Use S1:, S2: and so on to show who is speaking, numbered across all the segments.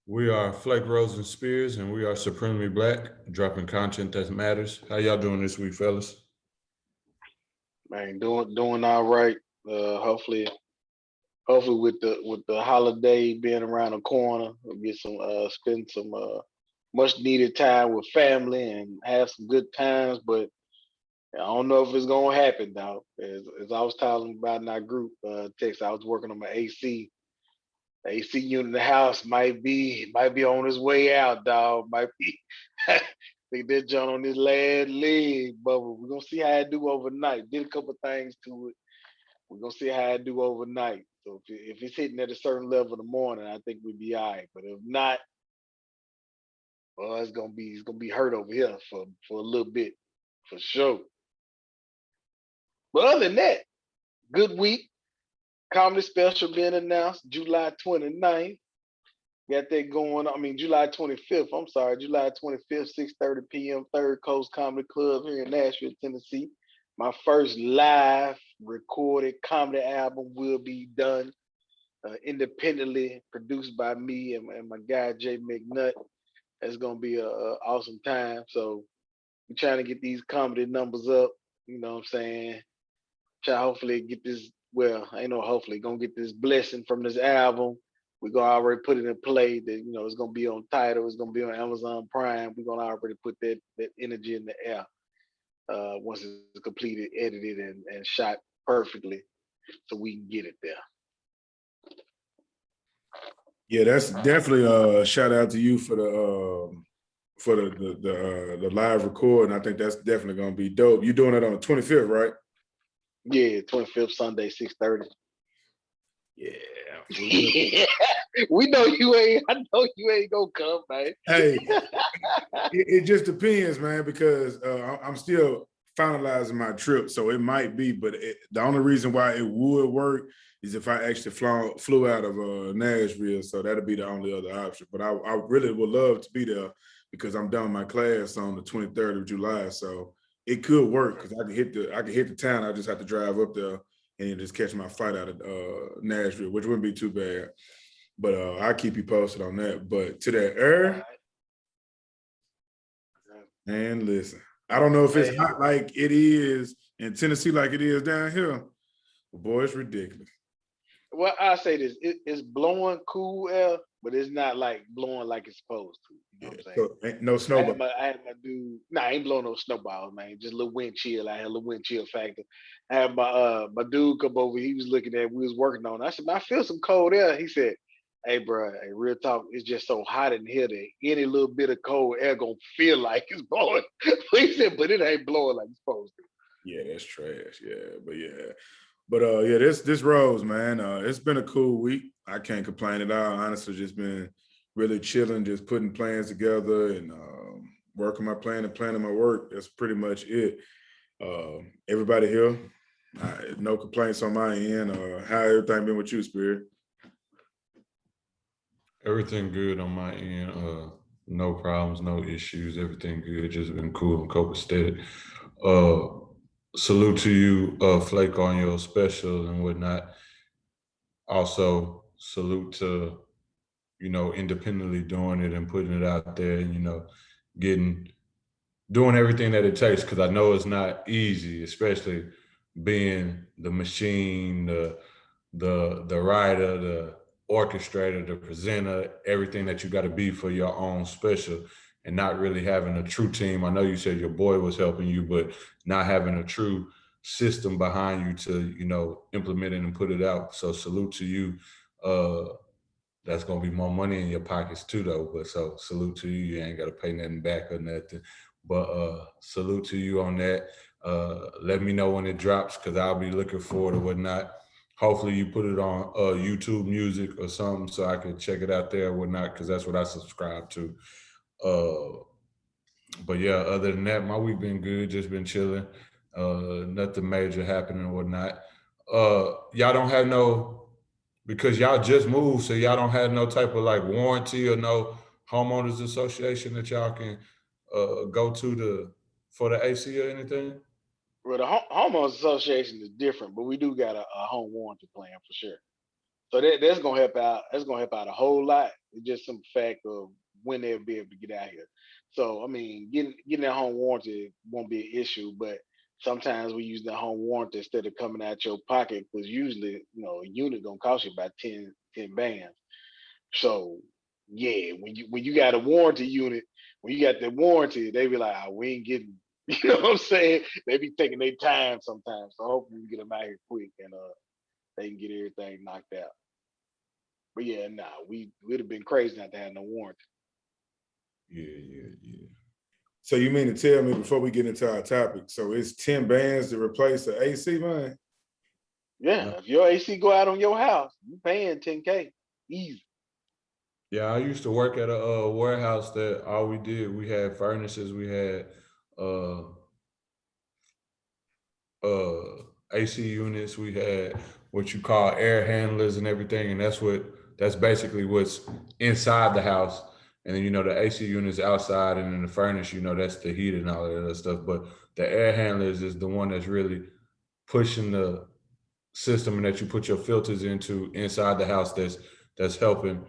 S1: We are Flake Rose and Spears, and we are Supremely Black, dropping content that matters. How y'all doing this week, fellas?
S2: Man, doing all right. Hopefully with the holiday being around the corner, we'll get some spend some much needed time with family and have some good times. But I don't know if it's gonna happen though. As I was talking about in our group text, I was working on my AC. The AC unit in the house might be on its way out, dog. Might be. Think that John on this last leg, but we're gonna see how I do overnight. Did a couple things to it. We're gonna see how I do overnight. So if it's hitting at a certain level in the morning, I think we'd be all right. But if not, well, it's gonna be hurt over here for a little bit, for sure. But other than that, good week. Comedy special being announced July 29th. Got that going on. I mean, July 25th. I'm sorry, July 25th, 6:30 p.m. Third Coast Comedy Club here in Nashville, Tennessee. My first live recorded comedy album will be done independently, produced by me and my guy Jay McNutt. That's gonna be a awesome time. So we're trying to get these comedy numbers up. You know what I'm saying? Try hopefully get this. Well, I know hopefully gonna get this blessing from this album. We're gonna already put it in play that it's gonna be on title, it's gonna be on Amazon Prime. We're gonna already put that energy in the air once it's completed, edited and shot perfectly so we can get it there.
S3: Yeah, that's definitely a shout out to you for the live recording. I think that's definitely gonna be dope. You're doing it on the 25th, right?
S2: Yeah, 25th Sunday, 6:30.
S3: Yeah.
S2: We know you ain't. I know you ain't gonna come, man.
S3: Hey, it just depends, man, because I'm still finalizing my trip, so it might be. But the only reason why it would work is if I actually flew out of Nashville, so that'd be the only other option. But I really would love to be there because I'm done my class on the 23rd of July, so it could work because I could hit the town. I just have to drive up there and then just catch my flight out of Nashville, which wouldn't be too bad. But I'll keep you posted on that. But to that air, and listen, I don't know if it's hot like it is in Tennessee like it is down here. But boy, it's ridiculous.
S2: Well, I say this: it's blowing cool air, but it's not like blowing like it's supposed to. You know what I'm saying?
S3: So ain't no snowball.
S2: I had my dude. Nah, I ain't blowing no snowballs, man. Just a little wind chill. I had a little wind chill factor. I had my dude come over. He was looking at. We was working on it. I said, "Man, I feel some cold air." He said, "Hey, bro, hey, real talk. It's just so hot in here that any little bit of cold air gonna feel like it's blowing." He said, "But it ain't blowing like it's supposed to."
S3: Yeah, that's trash. Yeah, but yeah. But yeah, this Rose, man, it's been a cool week. I can't complain at all. Honestly, just been really chilling, just putting plans together and working my plan and planning my work. That's pretty much it. Everybody here, no complaints on my end. How everything been with you, Spirit?
S1: Everything good on my end. No problems, no issues. Everything good. Just been cool and copacetic. Uh, Salute to you, Flake, on your special and whatnot. Also, salute to independently doing it and putting it out there. And, getting doing everything that it takes because I know it's not easy, especially being the machine, the writer, the orchestrator, the presenter, everything that you got to be for your own special, and not really having a true team. I know you said your boy was helping you, but not having a true system behind you to implement it and put it out. So salute to you. That's gonna be more money in your pockets too, though. But so salute to you. You ain't gotta pay nothing back or nothing. But salute to you on that. Let me know when it drops because I'll be looking forward to whatnot. Hopefully you put it on YouTube Music or something so I can check it out there or whatnot because that's what I subscribe to. But yeah, other than that, my week been good. Just been chilling. Nothing major happening or whatnot. Y'all don't have no because y'all just moved, so y'all don't have no type of like warranty or no homeowners association that y'all can go to for the AC or anything.
S2: Well, the homeowners association is different, but we do got a home warranty plan for sure. So that's gonna help out. That's gonna help out a whole lot. It's just some fact of when they'll be able to get out here. So I mean, getting that home warranty won't be an issue, but sometimes we use that home warranty instead of coming out your pocket because usually, a unit gonna cost you about 10 bands. So yeah, when you got a warranty unit, when you got the warranty, they be like, oh, we ain't getting. You know what I'm saying? They be taking their time sometimes. So hopefully we get them out here quick and they can get everything knocked out. But yeah, nah, we'd have been crazy not to have no warranty.
S3: Yeah. So you mean to tell me before we get into our topic, so it's 10 bands to replace the AC, man?
S2: Yeah, if your AC go out on your house, you paying 10K easy.
S1: Yeah, I used to work at a warehouse that all we did, we had furnaces, we had uh AC units, we had what you call air handlers and everything, and that's basically what's inside the house. And then the AC units outside, and then the furnace, that's the heat and all that other stuff. But the air handlers is the one that's really pushing the system, and that you put your filters into inside the house, that's helping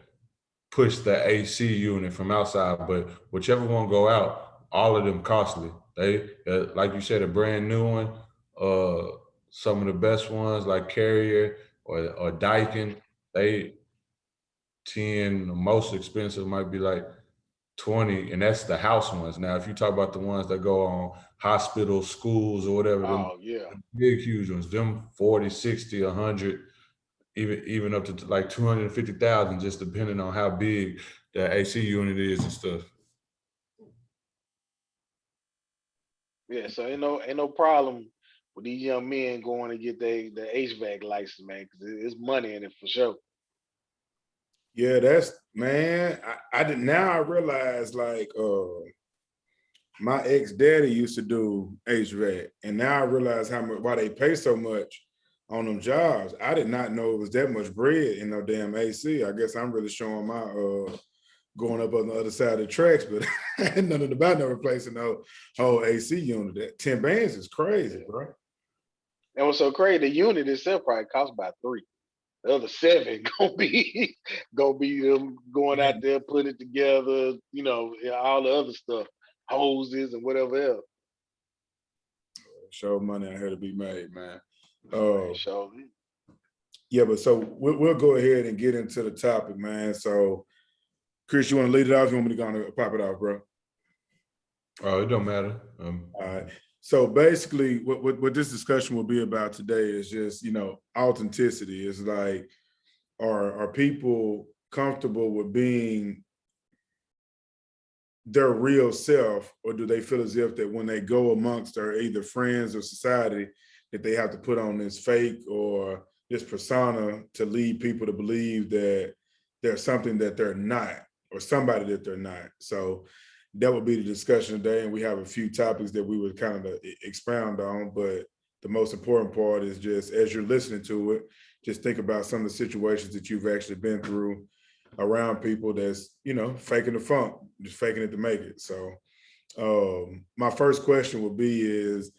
S1: push the AC unit from outside. But whichever one go out, all of them costly. They like you said, a brand new one, some of the best ones like Carrier or Daikin, they 10. The most expensive might be like 20, and that's the house ones. Now, if you talk about the ones that go on hospitals, schools, or whatever, them
S2: Oh yeah.
S1: big, huge ones, them 40, 60, 100, even up to like 250,000, just depending on how big the AC unit is and stuff.
S2: Yeah, so ain't no problem with these young men going to get the HVAC license, man, because it's money in it for sure.
S3: Yeah, that's man. I did now I realize like my ex-daddy used to do HVAC, and now I realize how much why they pay so much on them jobs. I did not know it was that much bread in no damn AC. I guess I'm really showing my going up on the other side of the tracks, but ain't nothing about no replacing no whole AC unit. That 10 bands is crazy, bro.
S2: And what's so crazy, the unit itself probably costs about 3. The other 7 gonna be them going out there putting it together, and all the other stuff, hoses and whatever else.
S3: Show money out here to be made, man.
S2: Man, so
S3: Yeah, but so we'll go ahead and get into the topic, man. So, Chris, you want to lead it off? You want me to go and pop it off, bro?
S1: Oh, it don't matter.
S3: All right. So basically, what this discussion will be about today is just authenticity. It's like, are people comfortable with being their real self, or do they feel as if that when they go amongst their either friends or society, that they have to put on this fake or this persona to lead people to believe that they're something that they're not, or somebody that they're not? So that would be the discussion today, and we have a few topics that we would kind of expound on. But the most important part is just as you're listening to it, just think about some of the situations that you've actually been through around people that's faking the funk, just faking it to make it. So my first question would be is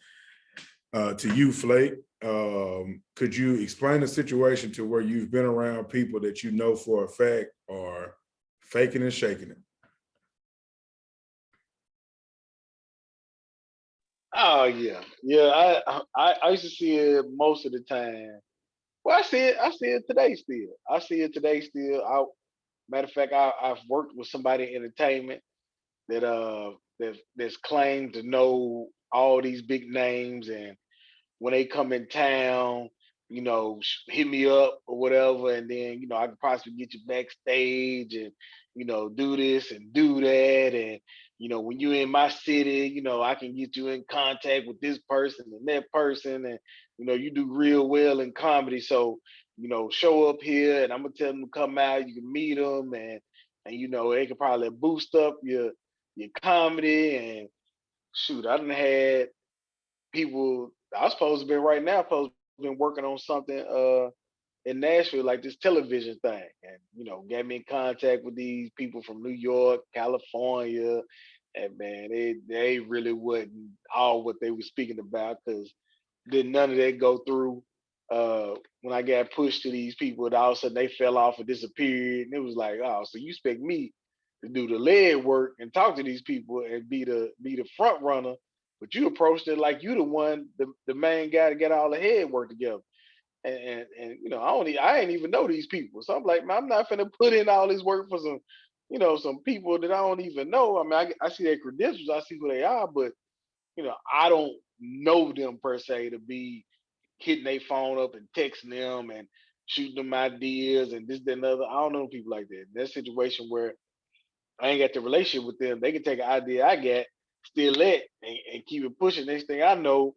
S3: to you, Flake. Could you explain the situation to where you've been around people that you know for a fact are faking and shaking it?
S2: oh yeah. I used to see it most of the time. Well, I see it today still. I see it today still. Matter of fact, I've worked with somebody in entertainment that's claimed to know all these big names, and when they come in town, hit me up or whatever, and then I can possibly get you backstage and do this and do that, and when you're in my city, I can get you in contact with this person and that person, and you do real well in comedy, so show up here, and I'm gonna tell them to come out. You can meet them, and they can probably boost up your comedy. And shoot, I done had people. I was supposed to be right now. Supposed to been working on something in Nashville, like this television thing, and got me in contact with these people from New York, California, and man, they really wasn't all what they were speaking about, because did none of that go through. when I got pushed to these people, and all of a sudden they fell off and disappeared. And it was like, oh, so you expect me to do the lead work and talk to these people and be the front runner, but you approached it like you the one, the main guy to get all the head work together. And you know, I ain't even know these people. So I'm like, man, I'm not finna put in all this work for some, you know, some people that I don't even know. I mean, I see their credentials, I see who they are, but you know, I don't know them per se to be hitting their phone up and texting them and shooting them ideas and this, that, and other. I don't know people like that. That situation where I ain't got the relationship with them, they can take an idea I got, still let and keep it pushing. Next thing I know,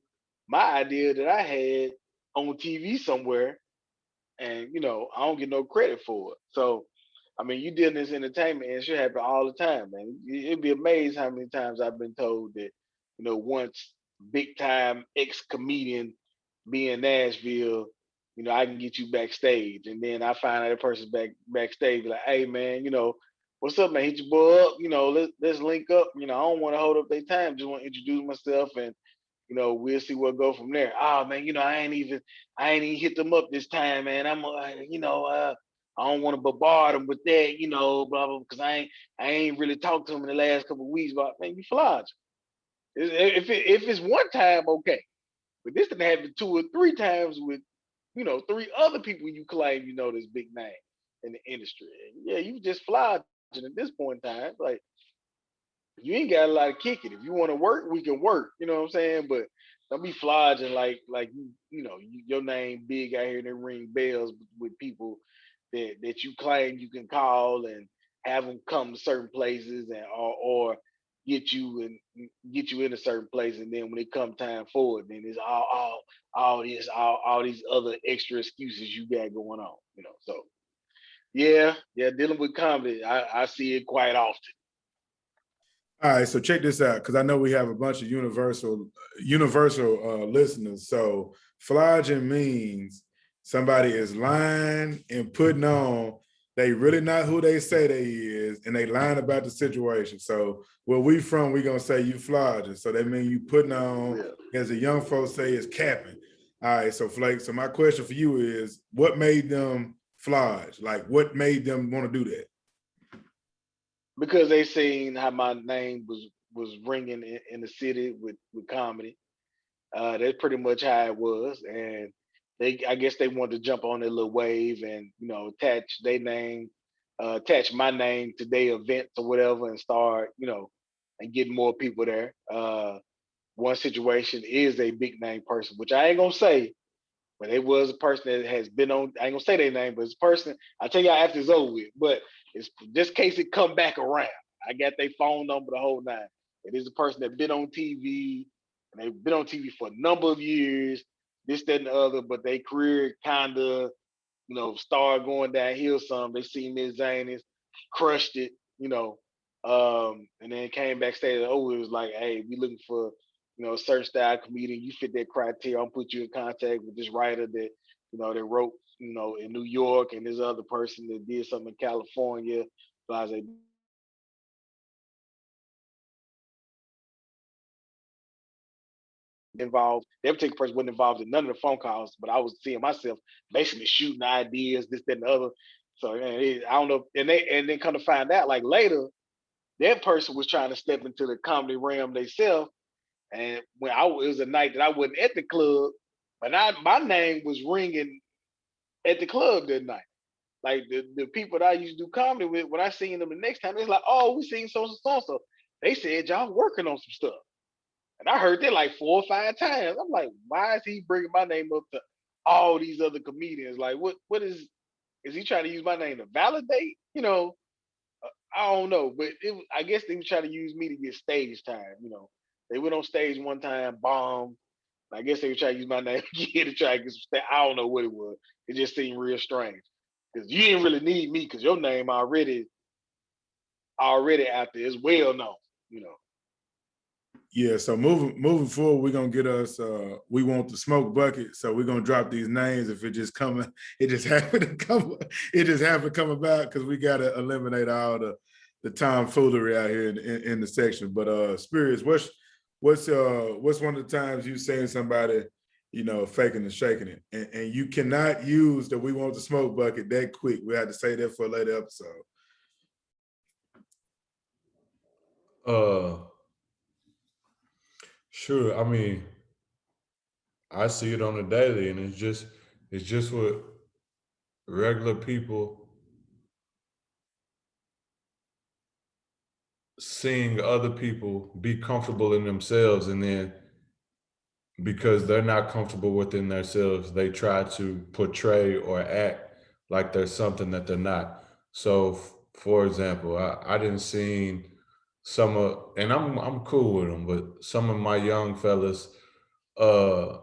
S2: my idea that I had on TV somewhere, and you know, I don't get no credit for it. So I mean, you deal in this entertainment and it should happen all the time, man. It'd be amazed how many times I've been told that, you know, once big time ex comedian be in Nashville, you know, I can get you backstage. And then I find out the person's backstage, like, hey man, you know, what's up, man? Hit your boy up, you know, let's link up. You know, I don't want to hold up their time, just want to introduce myself and you know, we'll see what go from there. Oh man, you know, I ain't even hit them up this time, man. You know, I don't want to bombard them with that, you know, blah blah, because I ain't really talked to them in the last couple of weeks. But man, you flawed. If it's one time, okay, but this done happened 2 or 3 times with, you know, 3 other people you claim you know this big name in the industry. And yeah, you just flawed at this point in time. Like you ain't got a lot of kicking. If you want to work, we can work. You know what I'm saying? But don't be flogging like you know your name big out here and they ring bells with people that you claim you can call and have them come to certain places and or get you in a certain place, and then when it come time forward, then it's all these other extra excuses you got going on. You know, so yeah, dealing with comedy, I see it quite often.
S3: All right, so check this out, because I know we have a bunch of universal listeners. So flogging means somebody is lying and putting on. They really not who they say they is, and they lying about the situation. So where we from, we gonna say you flogging. So that means you putting on, as the young folks say, is capping. All right, so Flake. So my question for you is, what made them flog? Like, what made them want to do that?
S2: Because they seen how my name was ringing in the city with comedy. That's pretty much how it was, and I guess they wanted to jump on their little wave and you know attach my name to their events or whatever, and start you know and get more people there. One situation is a big name person, which I ain't gonna say, but it was a person that has been on. I ain't gonna say their name, but it's a person. I'll tell you after it's over with. But it's just in case it come back around. I got their phone number, the whole nine. It is a person that been on TV, and they've been on TV for a number of years, this, that, and the other, but their career kinda, you know, started going downhill some. They seen Miss Zanis, crushed it, you know, and then came backstage. Oh, it was like, hey, we looking for you know, a certain style comedian, you fit that criteria. I'll put you in contact with this writer that, you know, that wrote, you know, in New York, and this other person that did something in California. Blah, blah, involved. The particular person wasn't involved in none of the phone calls, but I was seeing myself basically shooting ideas, this, that, and the other. So I don't know. And then come to find out, like later, that person was trying to step into the comedy realm themselves. And when it was a night that I wasn't at the club, but my name was ringing at the club that night. Like the people that I used to do comedy with, when I seen them the next time, it's like, oh, we seen so. They said y'all working on some stuff. And I heard that like 4 or 5 times. I'm like, why is he bringing my name up to all these other comedians? Like, what is he trying to use my name to validate? You know, I don't know, but I guess they were trying to use me to get stage time. You know, they went on stage one time, bombed. I guess they were trying to use my name again to try to get some stage. I don't know what it was. It just seemed real strange because you didn't really need me because your name already out there. It's well known. You know.
S3: Yeah, so moving forward, we're gonna get us we want the smoke bucket. So we're gonna drop these names if it just coming, it just happened to come about because we gotta eliminate all the tomfoolery out here in the section. But Spirits, what's one of the times you seen somebody faking and shaking it. And you cannot use the "we want the smoke" bucket that quick. We had to say that for a later episode.
S1: Sure. I mean, I see it on a daily, and it's just what regular people seeing other people be comfortable in themselves, and then because they're not comfortable within themselves, they try to portray or act like there's something that they're not. So, for example, I didn't see some of, and I'm cool with them, but some of my young fellas, uh,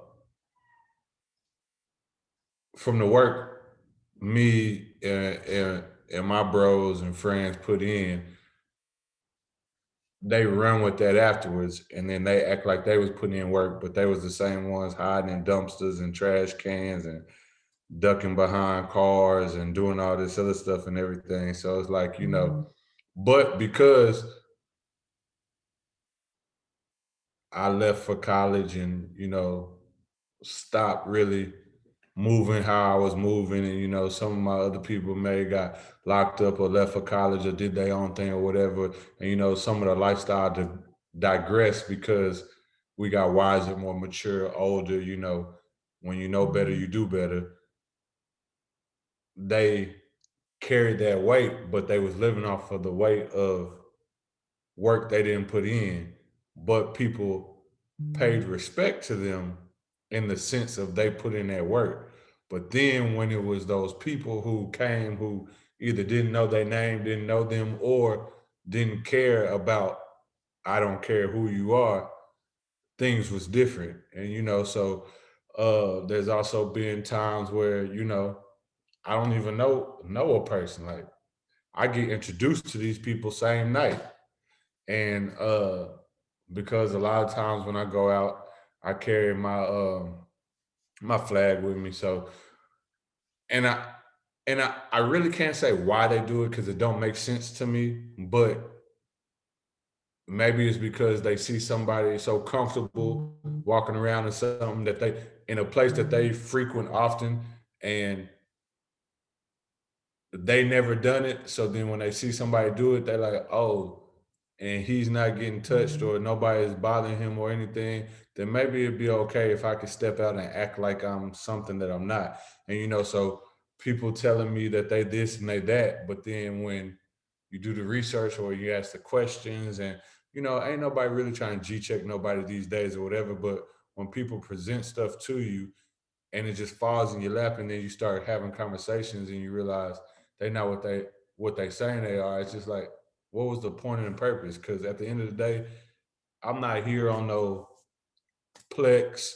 S1: from the work me and my bros and friends put in, they run with that afterwards, and then they act like they was putting in work, but they was the same ones hiding in dumpsters and trash cans and ducking behind cars and doing all this other stuff and everything. So it's like, but because I left for college and, stopped really moving how I was moving, and some of my other people may have got locked up or left for college or did their own thing or whatever, and some of the lifestyle digress because we got wiser, more mature, older. When you know better, you do better. They carried that weight, but they was living off of the weight of work they didn't put in, but people paid respect to them in the sense of they put in that work. But then when it was those people who came who either didn't know their name, didn't know them, or didn't care about, I don't care who you are, things was different. And so there's also been times where, I don't even know a person. Like I get introduced to these people same night. And because a lot of times when I go out, I carry my flag with me. So and I really can't say why they do it because it don't make sense to me. But maybe it's because they see somebody so comfortable walking around in something that they in a place that they frequent often, and they never done it. So then when they see somebody do it, they're like, oh, and he's not getting touched or nobody is bothering him or anything, then maybe it'd be okay if I could step out and act like I'm something that I'm not. And so people telling me that they this and they that, but then when you do the research or you ask the questions, and ain't nobody really trying to G-check nobody these days or whatever, but when people present stuff to you and it just falls in your lap, and then you start having conversations and you realize they know what they saying they are. It's just like, what was the point and purpose? Because at the end of the day, I'm not here on no Plex,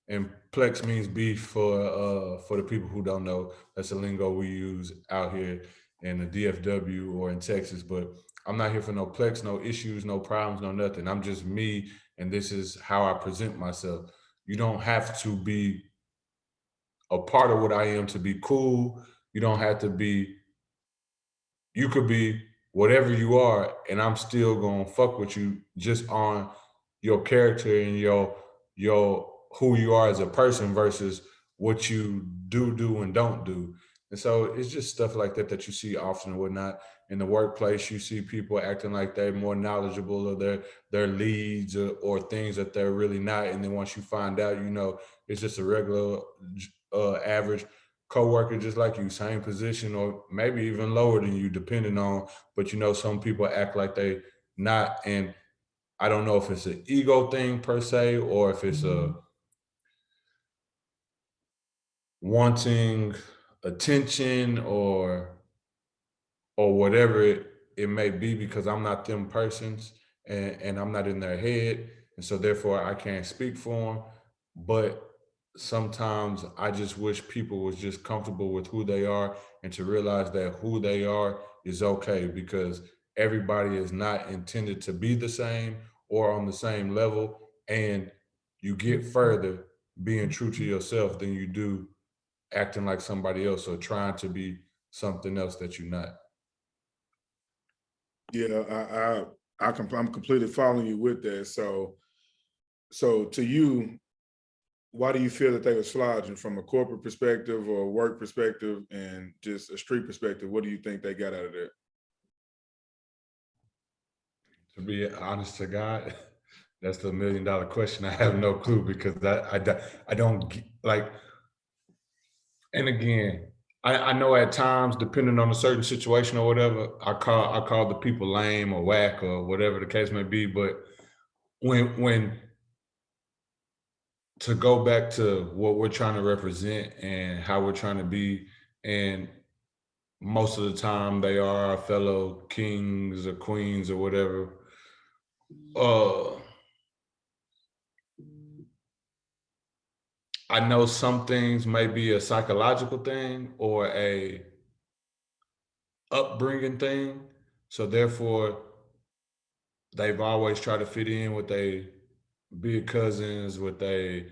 S1: and Plex means beef for the people who don't know. That's a lingo we use out here in the DFW or in Texas. But I'm not here for no Plex, no issues, no problems, no nothing. I'm just me, and this is how I present myself. You don't have to be a part of what I am to be cool. You don't have to be, you could be whatever you are, and I'm still gonna fuck with you just on your character and your who you are as a person versus what you do and don't do. And so it's just stuff like that that you see often and whatnot. In the workplace, you see people acting like they're more knowledgeable of their leads or things that they're really not. And then once you find out, it's just a regular average coworker just like you, same position or maybe even lower than you, depending on. But some people act like they not, and I don't know if it's an ego thing per se or if it's a wanting attention or whatever it may be, because I'm not them persons, and I'm not in their head. And so therefore I can't speak for them. But sometimes I just wish people was just comfortable with who they are and to realize that who they are is okay, because everybody is not intended to be the same or on the same level. And you get further being true to yourself than you do acting like somebody else or trying to be something else that you're not.
S3: Yeah, I'm completely following you with that. So to you, why do you feel that they were slogging from a corporate perspective or a work perspective and just a street perspective? What do you think they got out of that?
S1: To be honest to God, that's the $1 million question. I have no clue because I don't like. And again, I know at times, depending on a certain situation or whatever, I call the people lame or whack or whatever the case may be. But when to go back to what we're trying to represent and how we're trying to be, and most of the time they are our fellow kings or queens or whatever. Uh, I know some things may be a psychological thing or a upbringing thing. So therefore, they've always tried to fit in with their big cousins, with their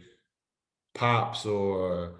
S1: pops or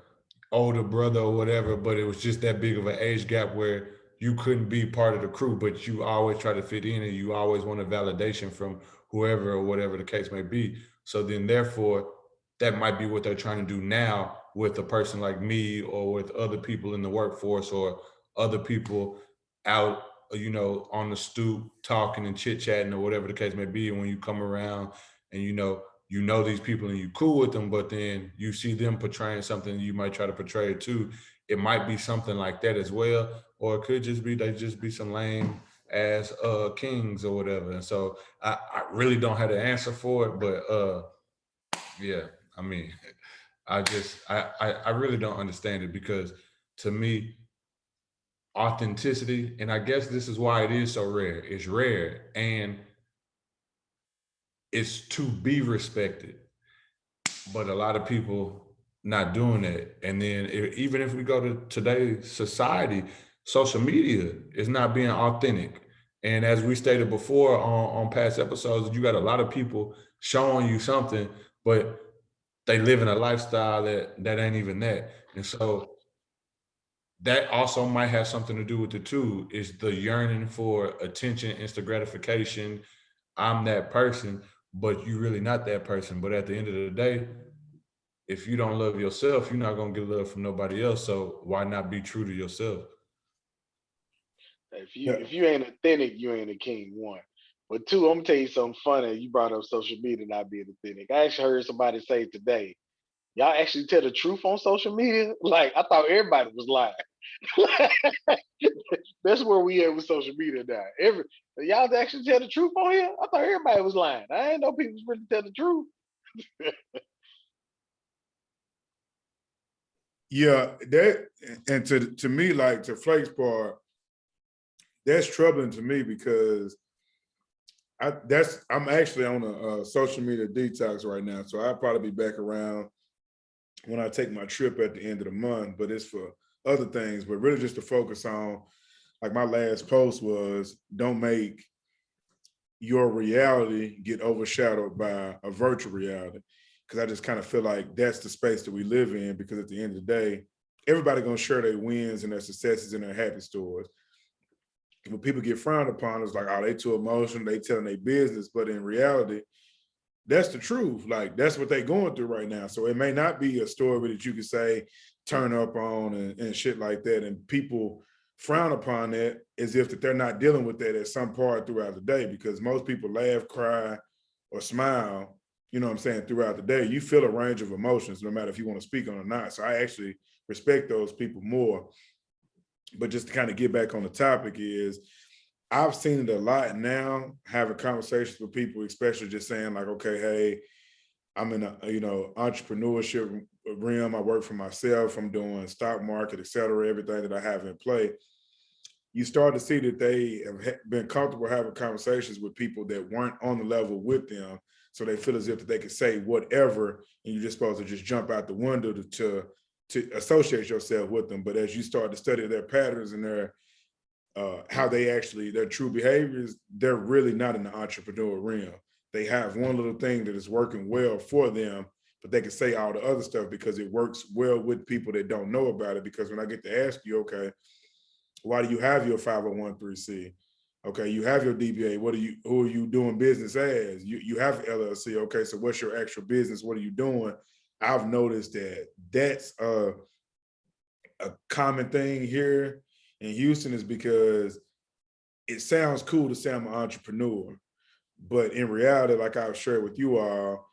S1: older brother or whatever, but it was just that big of an age gap where you couldn't be part of the crew, but you always try to fit in and you always want a validation from whoever or whatever the case may be. So then therefore, that might be what they're trying to do now with a person like me or with other people in the workforce or other people out, on the stoop talking and chit-chatting or whatever the case may be. And when you come around and you know these people and you cool with them, but then you see them portraying something you might try to portray it too. It might be something like that as well, or it could just be they just be some lame ass kings or whatever. And so I really don't have the answer for it, but yeah, I mean, I really don't understand it because to me, authenticity, and I guess this is why it is so rare. It's rare and it's to be respected, but a lot of people not doing that. And then even if we go to today's society, social media is not being authentic. And as we stated before on past episodes, you got a lot of people showing you something, but they live in a lifestyle that ain't even that. And so that also might have something to do with the two is the yearning for attention, instant gratification. I'm that person, but you really not that person. But at the end of the day, if you don't love yourself, you're not gonna get love from nobody else. So why not be true to yourself?
S2: If you
S3: Yeah.
S2: if you ain't authentic, you ain't a king. One, but two, I'm gonna tell you something funny. You brought up social media not being authentic. I actually heard somebody say today, y'all actually tell the truth on social media. Like I thought everybody was lying. That's where we at with social media now. Y'all actually tell the truth on here. I thought everybody was lying. I ain't know people was really tell the truth.
S3: Yeah, that and to me, like to Flake's part, that's troubling to me because I'm actually on a social media detox right now, so I'll probably be back around when I take my trip at the end of the month. But it's for other things, but really just to focus on. Like my last post was, don't make your reality get overshadowed by a virtual reality, because I just kind of feel like that's the space that we live in. Because at the end of the day, everybody gonna share their wins and their successes and their happy stories. When people get frowned upon, it's like, oh, they too emotional, they telling their business. But in reality, that's the truth. Like that's what they're going through right now. So it may not be a story that you can say, turn up on and shit like that. And people frown upon that as if that they're not dealing with that at some part throughout the day, because most people laugh, cry, or smile, you know what I'm saying, throughout the day. You feel a range of emotions, no matter if you want to speak on it or not. So I actually respect those people more. But just to kind of get back on the topic is, I've seen it a lot now, having conversations with people, especially just saying like, okay, hey, I'm in a entrepreneurship realm. I work for myself. I'm doing stock market, et cetera, everything that I have in play. You start to see that they have been comfortable having conversations with people that weren't on the level with them. So they feel as if that they could say whatever, and you're just supposed to just jump out the window to associate yourself with them. But as you start to study their patterns and their how they actually, their true behaviors, they're really not in the entrepreneurial realm. They have one little thing that is working well for them, but they can say all the other stuff because it works well with people that don't know about it. Because when I get to ask you, okay, why do you have your 501c? Okay, you have your DBA. Who are you doing business as? You have LLC. Okay, so what's your actual business? What are you doing? I've noticed that that's a common thing here in Houston is because it sounds cool to say I'm an entrepreneur, but in reality, like I've shared with you all,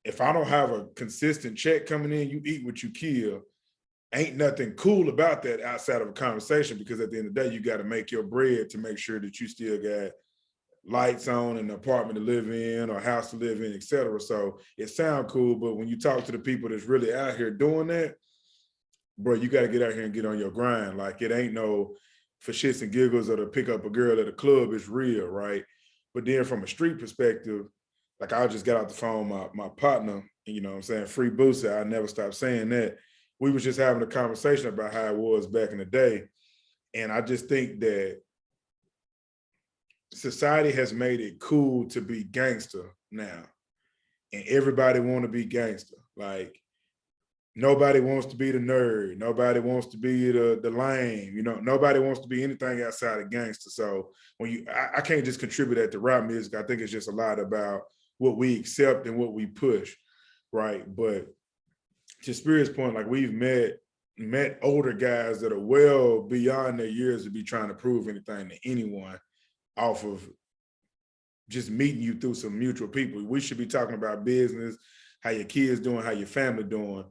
S3: if I don't have a consistent check coming in, you eat what you kill. Ain't nothing cool about that outside of a conversation, because at the end of the day, you got to make your bread to make sure that you still got lights on and an apartment to live in or house to live in, et cetera. So it sounds cool, but when you talk to the people that's really out here doing that, bro, you got to get out here and get on your grind. Like, it ain't no for shits and giggles or to pick up a girl at a club. It's real, right? But then from a street perspective, like, I just got out the phone with my partner, you know what I'm saying, Free Boosie. I never stopped saying that. We was just having a conversation about how it was back in the day. And I just think that society has made it cool to be gangster now. And everybody want to be gangster. Like, nobody wants to be the nerd. Nobody wants to be the lame. You know, nobody wants to be anything outside of gangster. So when I can't just contribute that to rap music. I think it's just a lot about what we accept and what we push, right? But to Spirit's point, like, we've met older guys that are well beyond their years to be trying to prove anything to anyone off of just meeting you through some mutual people. We should be talking about business, how your kids doing, how your family doing.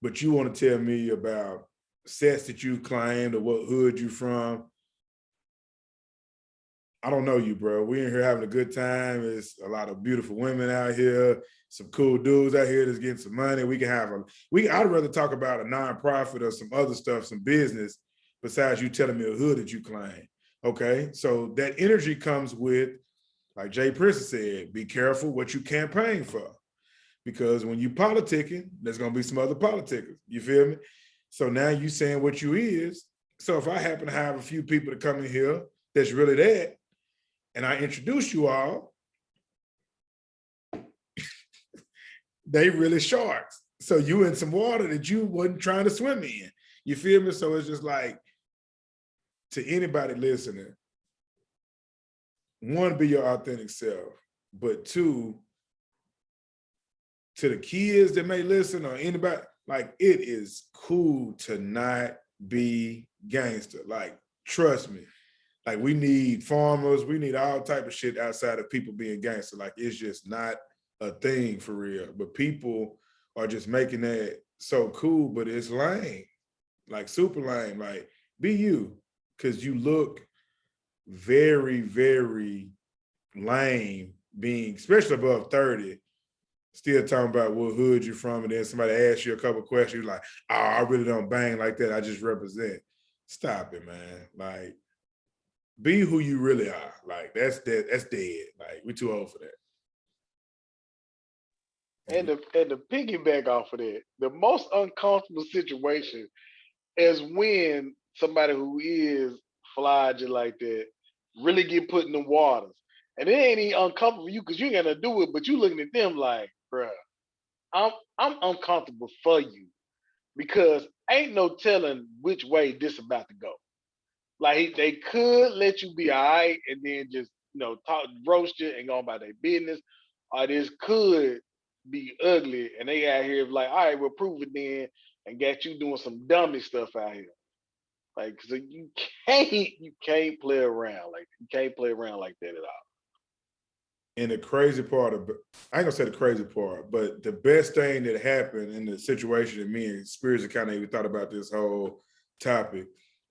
S3: But you want to tell me about sets that you claimed or what hood you from. I don't know you, bro. We in here having a good time. There's a lot of beautiful women out here, some cool dudes out here that's getting some money. We can have I'd rather talk about a nonprofit or some other stuff, some business, besides you telling me a hood that you claim. Okay. So that energy comes with, like Jay Prince said, be careful what you campaign for. Because when you politicking, there's gonna be some other politicians. You feel me? So now you saying what you is. So if I happen to have a few people to come in here that's really that, and I introduce you all, they really sharks. So you in some water that you wasn't trying to swim in. You feel me? So it's just like, to anybody listening, one, be your authentic self, but two, to the kids that may listen or anybody, like, it is cool to not be gangster. Like, trust me. Like, we need farmers, we need all type of shit outside of people being gangster. Like, it's just not a thing for real. But people are just making that so cool, but it's lame. Like, super lame. Like, be you. Cause you look very, very lame being, especially above 30, still talking about what hood you're from, and then somebody asks you a couple of questions, you're like, oh, I really don't bang like that. I just represent. Stop it, man. Like, be who you really are. Like, that's dead. That's dead. Like, we're too old for that.
S2: And to piggyback off of that, the most uncomfortable situation is when somebody who is flogging like that really get put in the waters. And it ain't even uncomfortable for you because you ain't gonna do it, but you looking at them like, bruh, I'm uncomfortable for you because ain't no telling which way this about to go. Like, they could let you be all right and then just, talk, roast you and go about their business, or this could be ugly and they out here like, all right, we'll prove it then, and got you doing some dummy stuff out here. Like, so you can't play around. Like, you can't play around like that at all.
S3: And the crazy part of, I ain't gonna say the crazy part, but the best thing that happened in the situation that me and Spirits kind of even thought about this whole topic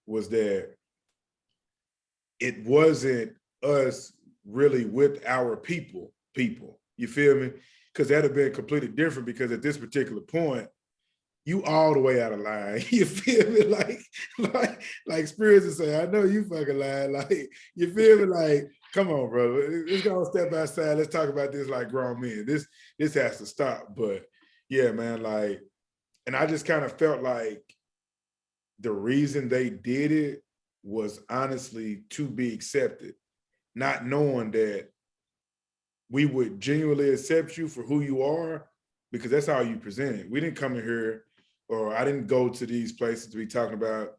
S3: was that it wasn't us really with our people. You feel me? Because that'd have been completely different, because at this particular point, you all the way out of line. You feel me? Like Spirits is saying, I know you fucking lying. Like, you feel me? Like, come on, bro. Let's go step outside. Let's talk about this like grown men. This has to stop. But yeah, man, like, and I just kind of felt like the reason they did it was honestly to be accepted, not knowing that we would genuinely accept you for who you are, because that's how you present it. We didn't come in here, or I didn't go to these places to be talking about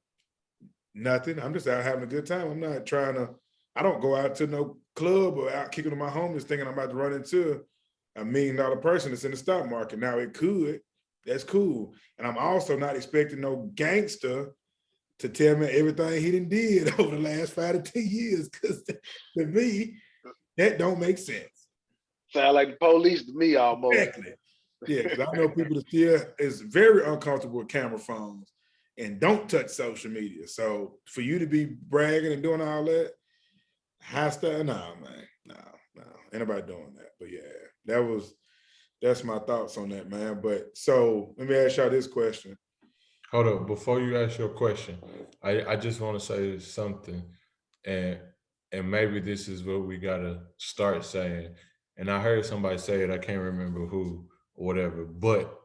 S3: nothing. I'm just out having a good time. I'm not trying to, I don't go out to no club or out kicking with my homies thinking I'm about to run into $1 million person that's in the stock market. Now it could, that's cool. And I'm also not expecting no gangster to tell me everything he done did over the last 5 to 10 years. Cause to me, that don't make sense.
S2: Sound like the police to me almost.
S3: Exactly. Yeah, because I know people that still is very uncomfortable with camera phones and don't touch social media. So for you to be bragging and doing all that, high style, no, man. No. Ain't nobody doing that. But yeah, that's my thoughts on that, man. But so let me ask y'all this question.
S1: Hold up, before you ask your question, I just want to say something, and maybe this is what we gotta start saying. And I heard somebody say it, I can't remember who or whatever, but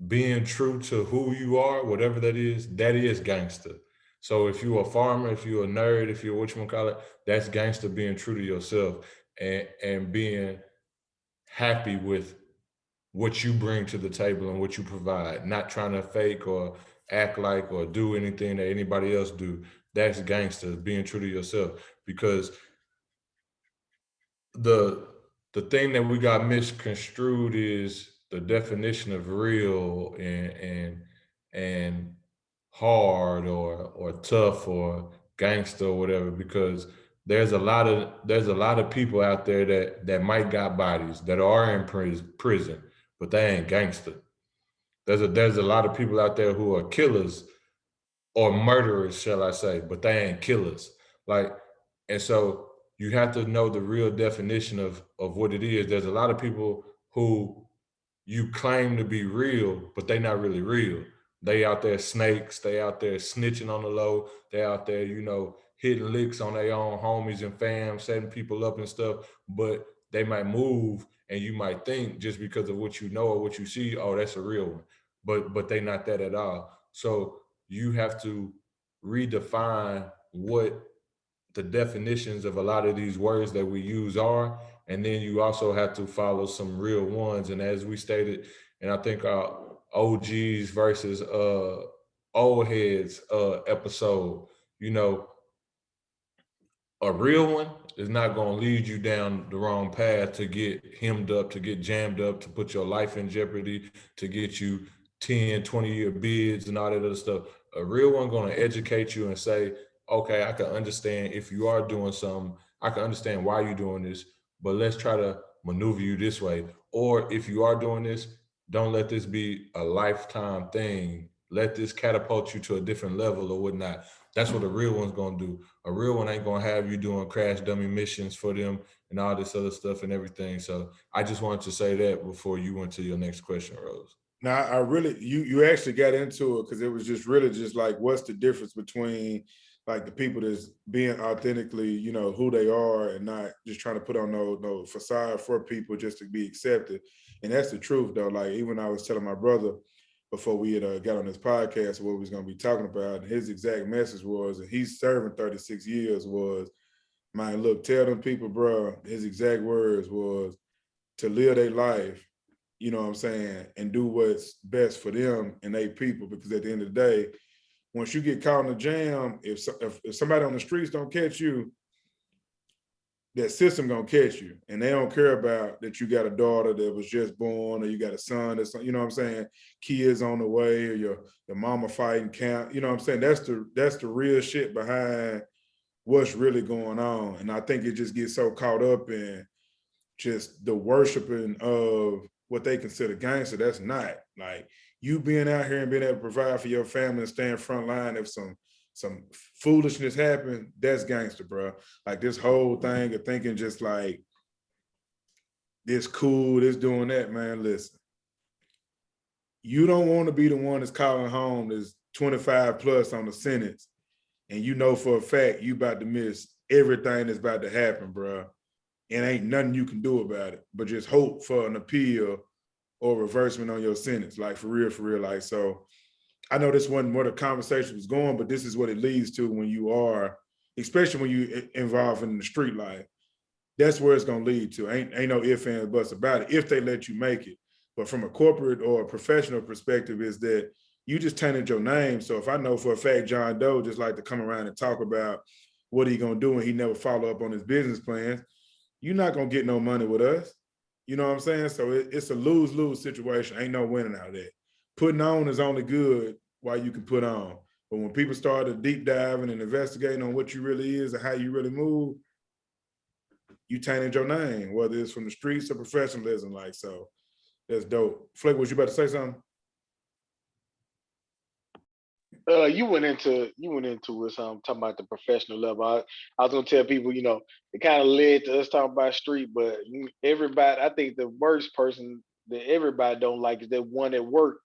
S1: being true to who you are, whatever that is gangster. So if you're a farmer, if you're a nerd, if you're whatchamacallit, that's gangster being true to yourself and being happy with what you bring to the table and what you provide, not trying to fake or act like or do anything that anybody else do. That's gangster, being true to yourself. Because the thing that we got misconstrued is the definition of real and hard or tough or gangster or whatever, because there's a lot of people out there that might got bodies that are in prison, but they ain't gangster. There's a lot of people out there who are killers or murderers, shall I say, but they ain't killers. Like, and so you have to know the real definition of what it is. There's a lot of people who you claim to be real, but they not really real. They out there snakes, they out there snitching on the low, they out there, hitting licks on their own homies and fam, setting people up and stuff, but they might move and you might think just because of what you know or what you see, oh, that's a real one. But they not that at all. So you have to redefine what the definitions of a lot of these words that we use are, and then you also have to follow some real ones. And as we stated, and I think our OGs versus old heads episode, a real one is not going to lead you down the wrong path to get hemmed up, to get jammed up, to put your life in jeopardy, to get you 10, 20-year bids and all that other stuff. A real one going to educate you and say, okay, I can understand if you are doing something, I can understand why you're doing this, but let's try to maneuver you this way. Or if you are doing this, don't let this be a lifetime thing. Let this catapult you to a different level or whatnot. That's what a real one's gonna do. A real one ain't gonna have you doing crash dummy missions for them and all this other stuff and everything. So I just wanted to say that before you went to your next question, Rose.
S3: Now, I really, you actually got into it because it was just really just like, what's the difference between like the people that's being authentically, who they are and not just trying to put on no facade for people just to be accepted. And that's the truth though. Like even I was telling my brother before we had got on this podcast what we was going to be talking about, his exact message was, and he's serving 36 years, was, man, look, tell them people, bro, his exact words was to live their life, you know what I'm saying, and do what's best for them and they people, because at the end of the day, once you get caught in a jam, if somebody on the streets don't catch you, that system gonna catch you, and they don't care about that you got a daughter that was just born or you got a son that's, you know what I'm saying, kids on the way, or your mama fighting camp, you know what I'm saying. That's the real shit behind what's really going on. And I think it just gets so caught up in just the worshiping of what they consider gangster. That's not like you being out here and being able to provide for your family and staying front line if some foolishness happen, that's gangster, bro. Like this whole thing of thinking just like this cool, this doing that, man, listen. You don't want to be the one that's calling home that's 25 plus on the sentence, and you know for a fact you about to miss everything that's about to happen, bro. And ain't nothing you can do about it, but just hope for an appeal or reversement on your sentence, like for real. Like, so I know this wasn't where the conversation was going, but this is what it leads to when you are, especially when you involved in the street life. That's where it's gonna lead to. Ain't no ifs, ands, buts about it if they let you make it. But from a corporate or a professional perspective, is that you just tainted your name. So if I know for a fact John Doe just like to come around and talk about what he gonna do and he never follow up on his business plans, you're not gonna get no money with us. You know what I'm saying? So it's a lose-lose situation. Ain't no winning out of that. Putting on is only good while you can put on. But when people start to deep diving and investigating on what you really is and how you really move, you tainted your name, whether it's from the streets or professionalism. Like, so that's dope. Flake, was you about to say something?
S2: You went into it. So I'm talking about the professional level. I was gonna tell people, it kind of led to us talking about street, but everybody, I think the worst person that everybody don't like is that one at work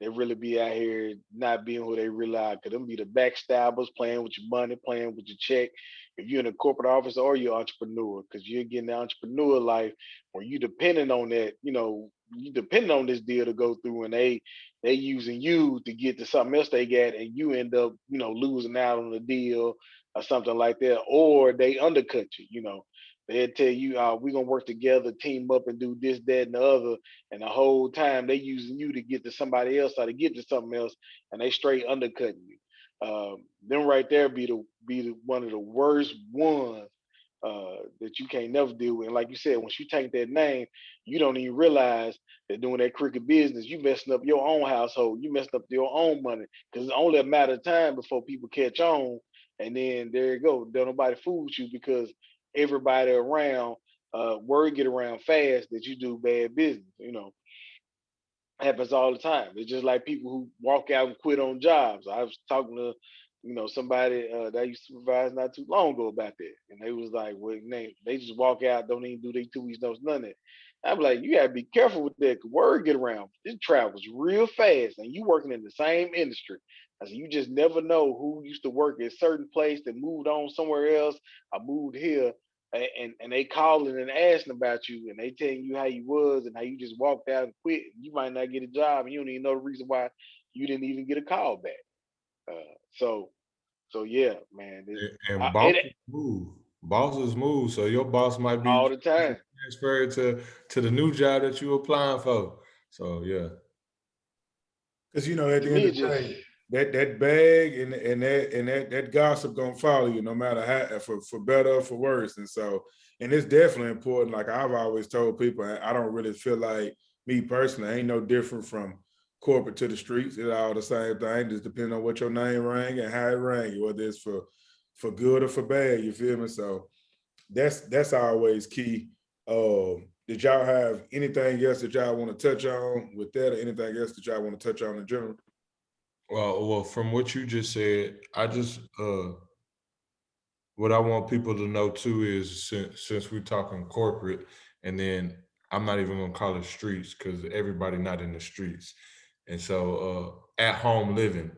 S2: that really be out here not being who they really are. Cause them be the backstabbers playing with your money, playing with your check. If you're in a corporate office or you're an entrepreneur, because you're getting the entrepreneur life where you depending on that, you depending on this deal to go through, and they using you to get to something else they got, and you end up, losing out on the deal or something like that, or they undercut you. They'll tell you, we're gonna work together, team up, and do this, that, and the other. And the whole time they using you to get to somebody else or to get to something else, and they straight undercutting you. Them right there be the one of the worst ones that you can't never deal with. And like you said, once you take that name, you don't even realize that doing that crooked business, you messing up your own household, you messing up your own money. Because it's only a matter of time before people catch on, and then there you go. Don't nobody fool you because everybody around, word get around fast that you do bad business. Happens all the time. It's just like people who walk out and quit on jobs. I was talking to, somebody that I used to supervise not too long ago about that, and they was like, "Well, they just walk out, don't even do their 2 weeks notice, none of that." I'm like, you gotta be careful with that. 'Cause word get around. It travels real fast, and you working in the same industry. I said, you just never know who used to work at a certain place that moved on somewhere else. I moved here, and they calling and asking about you, and they telling you how you was and how you just walked out and quit. You might not get a job, and you don't even know the reason why you didn't even get a call back. So yeah, man,
S1: And
S2: it
S1: bosses move. Bosses move. So your boss might be
S2: all the time.
S1: transferred to the new job that you applying for. So yeah.
S3: Because at
S2: To
S3: the end
S2: me,
S3: of
S2: it
S3: the
S2: just
S3: day, that bag and that gossip gonna follow you no matter how, for better or for worse. And so, and it's definitely important. Like I've always told people, I don't really feel like, me personally, ain't no different from corporate to the streets. It's all the same thing, just depending on what your name rang and how it rang, whether it's for good or for bad. You feel me? So that's always key. Did y'all have anything else that y'all want to touch on with that, or anything else that y'all want to touch on in general?
S1: Well, from what you just said, I just what I want people to know too is since we're talking corporate, and then I'm not even gonna call it streets because everybody not in the streets, and so at home living,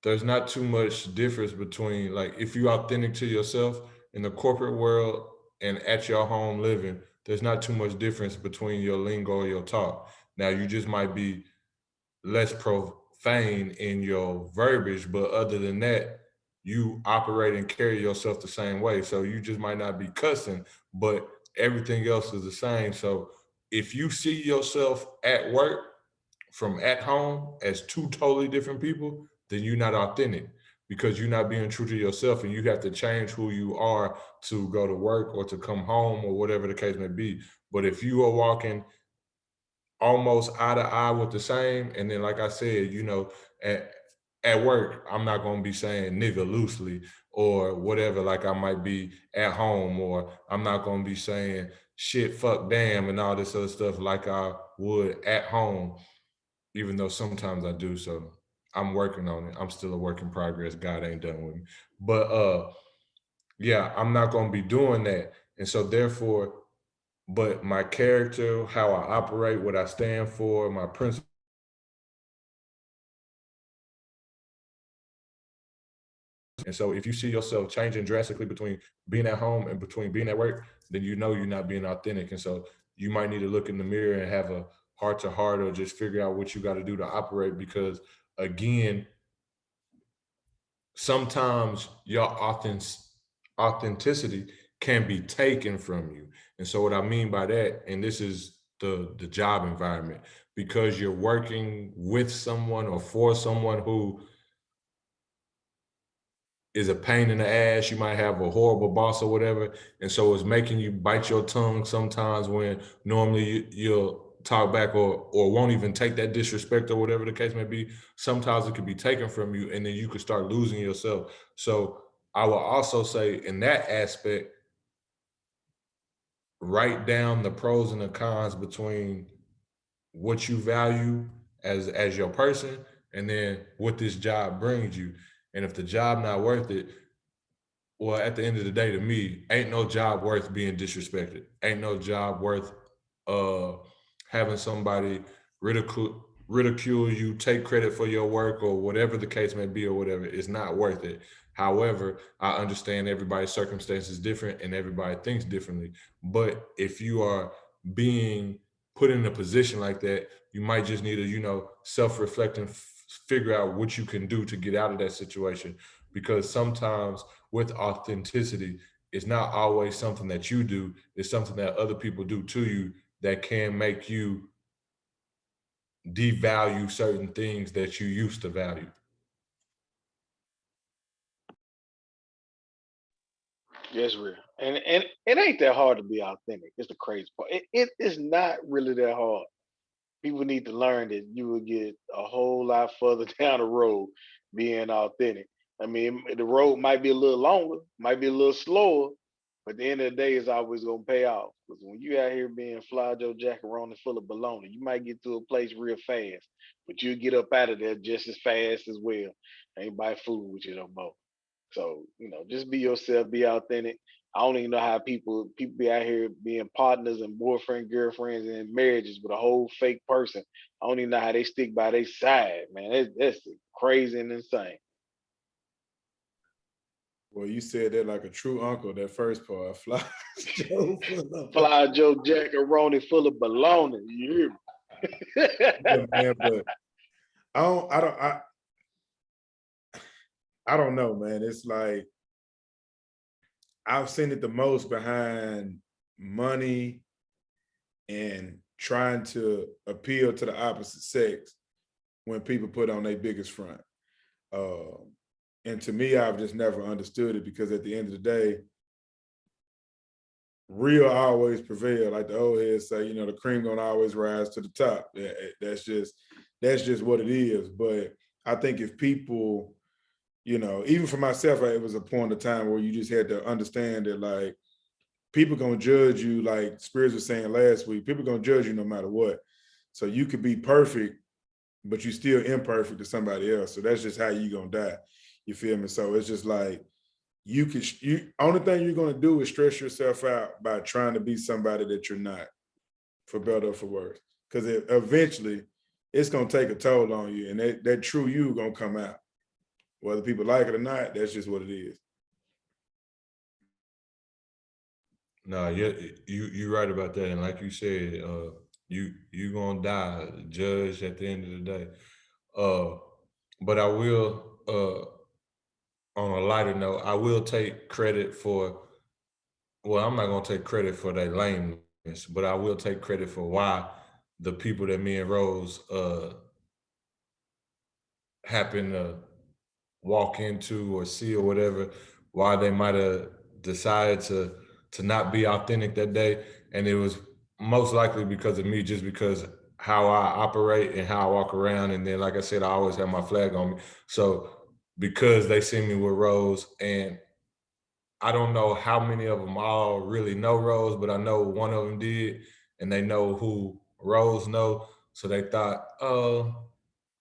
S1: there's not too much difference between like if you authentic to yourself in the corporate world and at your home living, there's not too much difference between your lingo or your talk. Now you just might be less profane in your verbiage, but other than that, you operate and carry yourself the same way. So you just might not be cussing, but everything else is the same. So if you see yourself at work from at home as two totally different people, then you're not authentic because you're not being true to yourself, and you have to change who you are to go to work or to come home or whatever the case may be. But if you are walking almost eye to eye with the same, and then like I said, at at work, I'm not gonna be saying nigga loosely or whatever, like I might be at home, or I'm not gonna be saying shit, fuck, damn, and all this other stuff like I would at home, even though sometimes I do. So I'm working on it. I'm still a work in progress. God ain't done with me. But yeah, I'm not gonna be doing that. And so therefore, but my character, how I operate, what I stand for, my principles. And so if you see yourself changing drastically between being at home and between being at work, then you know you're not being authentic. And so you might need to look in the mirror and have a heart to heart, or just figure out what you got to do to operate. Because again, sometimes your authenticity can be taken from you. And so what I mean by that, and this is the job environment, because you're working with someone or for someone who is a pain in the ass. You might have a horrible boss or whatever. And so it's making you bite your tongue sometimes when normally you'll talk back or won't even take that disrespect or whatever the case may be. Sometimes it could be taken from you and then you could start losing yourself. So I will also say in that aspect, write down the pros and the cons between what you value as your person and then what this job brings you. And if the job not worth it, well, at the end of the day, to me, ain't no job worth being disrespected. Ain't no job worth having somebody ridicule you, take credit for your work, or whatever the case may be, or whatever. It's not worth it. However, I understand everybody's circumstances different and everybody thinks differently. But if you are being put in a position like that, you might just need to, self-reflect and figure out what you can do to get out of that situation. Because sometimes with authenticity, it's not always something that you do, it's something that other people do to you that can make you devalue certain things that you used to value.
S2: Yes, real. And it ain't that hard to be authentic. It's the crazy part. It is not really that hard. People need to learn that you will get a whole lot further down the road being authentic. I mean, the road might be a little longer, might be a little slower, but at the end of the day, it's always gonna pay off. Because when you out here being fly Joe Jackaroni full of baloney, you might get to a place real fast, but you'll get up out of there just as fast as well. Ain't by fooling with you no more. So, just be yourself, be authentic. I don't even know how people be out here being partners and boyfriend, girlfriends, and marriages with a whole fake person. I don't even know how they stick by their side, man. That's crazy and insane.
S3: Well, you said that like a true uncle. That first part, fly Joe full of
S2: Fly Joe Jackaroni full of baloney. You hear me?
S3: yeah, man. But I don't know, man. It's like I've seen it the most behind money and trying to appeal to the opposite sex when people put on their biggest front. And to me, I've just never understood it because at the end of the day, real always prevail. Like the old heads say, the cream gonna always rise to the top. That's just what it is. But I think if people, even for myself, it was a point of time where you just had to understand that like people gonna judge you, like Spears was saying last week, people gonna judge you no matter what. So you could be perfect, but you still imperfect to somebody else. So that's just how you gonna die. You feel me? So it's just like only thing you're gonna do is stress yourself out by trying to be somebody that you're not, for better or for worse. Because eventually it's gonna take a toll on you, and that true you gonna come out. Whether people like it or not, that's just what it is.
S1: No, you right about that. And like you said, you gonna die, judged at the end of the day. Uh, but I will, on a lighter note, I will take credit for. Well, I'm not gonna take credit for their lameness, but I will take credit for why the people that me and Rose happen to walk into or see or whatever, why they might have decided to not be authentic that day. And it was most likely because of me, just because how I operate and how I walk around. And then, like I said, I always have my flag on me. So because they see me with Rose, and I don't know how many of them all really know Rose, but I know one of them did, and they know who Rose know. So they thought, oh,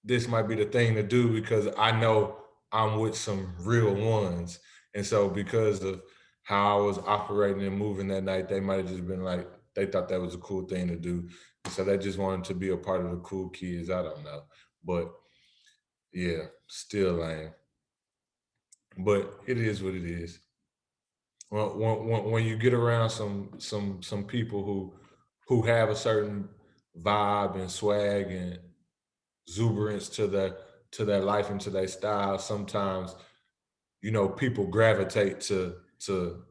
S1: this might be the thing to do because I know I'm with some real ones. And so because of how I was operating and moving that night, they might have just been like, they thought that was a cool thing to do. So they just wanted to be a part of the cool kids. I don't know. But yeah, still lame. But it is what it is. When you get around some people who have a certain vibe and swag and exuberance to their life and to their style, sometimes people gravitate to to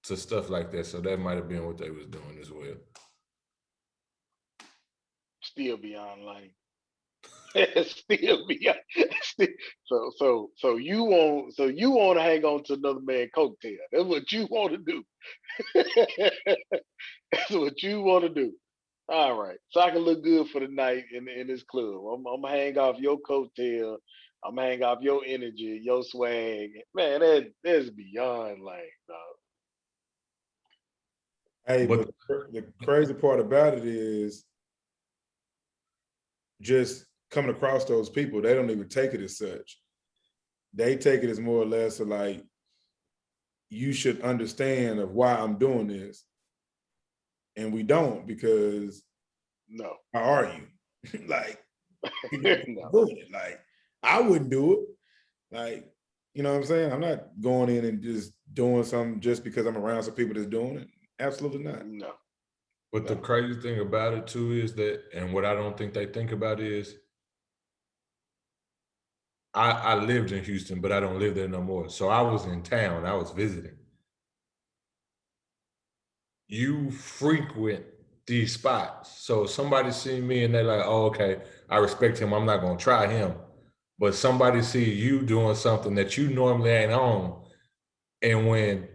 S1: stuff like that. So that might have been what they was doing as well.
S2: Still beyond lame. Still be so you want to hang on to another man's coattail. That's what you want to do. That's what you want to do. All right. So I can look good for the night in this club. I'm gonna hang off your coattail. I'm gonna hang off your energy, your swag. Man, that's beyond lame, dog.
S3: Hey,
S1: But
S3: but the crazy part about it is just coming across those people, they don't even take it as such. They take it as more or less of like, you should understand of why I'm doing this. And we don't, because
S2: No.
S3: how are you? Like,
S2: No.
S3: doing it. Like, I wouldn't do it. Like, you know what I'm saying? I'm not going in and just doing something just because I'm around some people that's doing it. Absolutely not.
S2: No.
S1: But the crazy thing about it too is that, and what I don't think they think about is, I lived in Houston, but I don't live there no more. So I was in town, I was visiting. You frequent these spots. So if somebody see me and they're like, oh, okay, I respect him, I'm not gonna try him. But somebody see you doing something that you normally ain't on, and when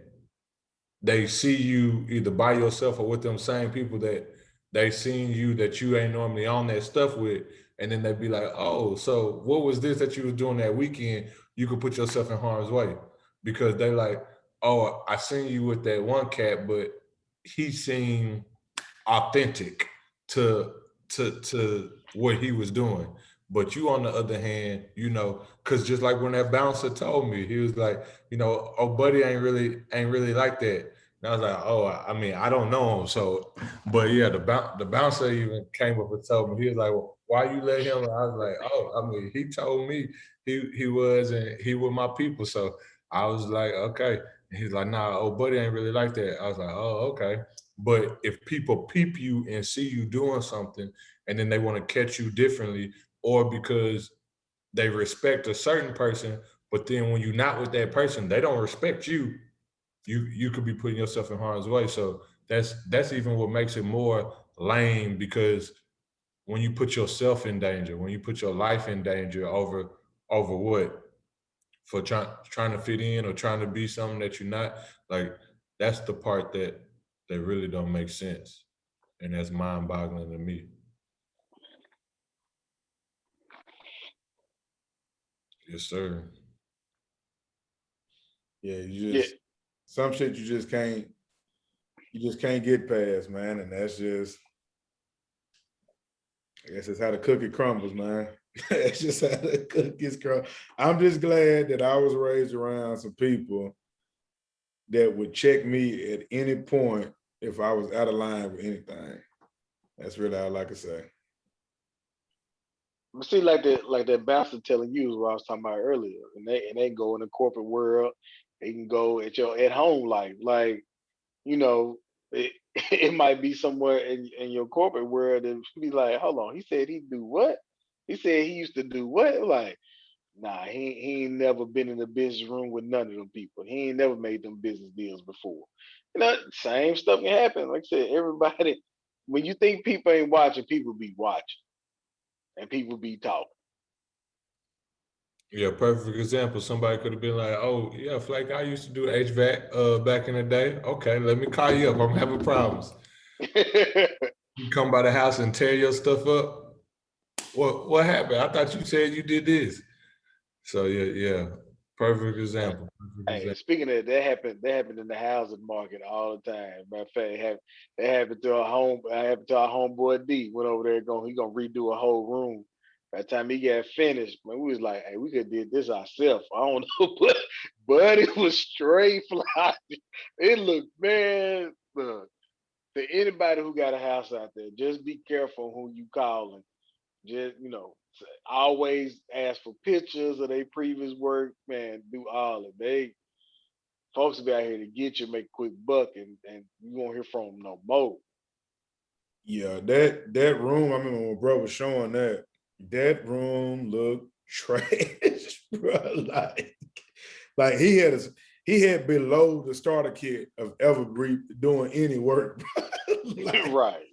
S1: they see you either by yourself or with them same people that they seen you that you ain't normally on that stuff with, and then they be like, oh, so what was this that you was doing that weekend? You could put yourself in harm's way because they like, oh, I seen you with that one cat, but he seemed authentic to what he was doing. But you, on the other hand, you know, because just like when that bouncer told me, he was like, you know, oh, buddy ain't really like that. And I was like, oh, I mean, I don't know him. So, but yeah, the bouncer even came up and told me, he was like, well, why you let him? And I was like, oh, I mean, he told me he was, and he was my people. So I was like, okay. And he's like, nah, oh, buddy ain't really like that. I was like, oh, okay. But if people peep you and see you doing something, and then they want to catch you differently, or because they respect a certain person, but then when you're not with that person, they don't respect you. You could be putting yourself in harm's way. So that's even what makes it more lame, because when you put yourself in danger, when you put your life in danger over what? For trying to fit in or trying to be something that you're not, like, that's the part that really don't make sense. And that's mind-boggling to me. Yes, sir.
S3: Yeah, you
S2: Yeah.
S3: just some shit you just can't get past, man. And that's just, I guess it's how the cookie crumbles, man. It's just how the cookies crumble. I'm just glad that I was raised around some people that would check me at any point if I was out of line with anything. That's really all I can say.
S2: But see, like that bastard telling you is what I was talking about earlier. And they go in the corporate world, they can go at your at home life. Like, you know, it, it might be somewhere in your corporate world and be like, hold on, he said he do what? He said he used to do what? Like, nah, he ain't never been in the business room with none of them people. He ain't never made them business deals before. You know, same stuff can happen. Like I said, everybody, when you think people ain't watching, people be watching and people be talking.
S1: Yeah, perfect example. Somebody could have been like, "Oh, yeah, Flake, I used to do HVAC back in the day. Okay, let me call you up. I'm having problems." You come by the house and tear your stuff up. What happened? I thought you said you did this. So yeah. Perfect example. Perfect
S2: Hey,
S1: example.
S2: speaking of that, that happened in the housing market all the time. Matter of fact, it happened to our home. It happened to our homeboy D. Went over there, he gonna redo a whole room. By the time he got finished, man, we was like, hey, we could did this ourselves. I don't know, but it was straight fly. It looked, man. Look, to anybody who got a house out there, just be careful who you calling. Just, always ask for pictures of their previous work, man. Do all of it. Folks will be out here to get you, make a quick buck, and you won't hear from them no more.
S3: Yeah, that room, I remember when bro was showing that room looked trash, bro. Like he had below the starter kit of ever doing any work. Like,
S2: Right.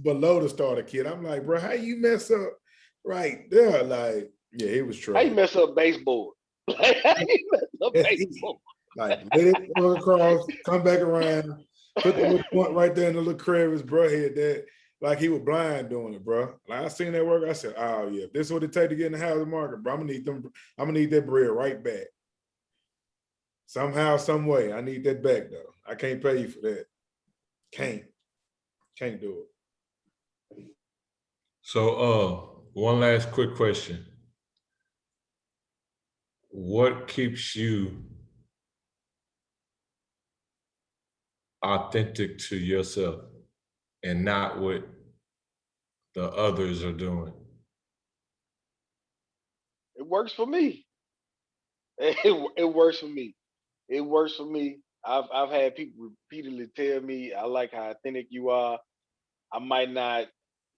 S3: below the starter kit. I'm like, bro, how you mess up right there. Like, yeah, he was
S2: How you
S3: trouble.
S2: mess up baseball? Like, how you mess up
S3: That's easy.
S2: baseball?
S3: Like, let it go across, come back around, put the little point right there in the little crevice, bro. He had that, like he was blind doing it, bro. Like I seen that work, I said, oh yeah, if this is what it take to get in the housing market, bro. I'm gonna need that bread right back. Somehow, some way, I need that back though. I can't pay you for that. Can't do it.
S1: So, one last quick question. What keeps you authentic to yourself and not what the others are doing?
S2: It works for me. It works for me. It works for me. I've had people repeatedly tell me I like how authentic you are. I might not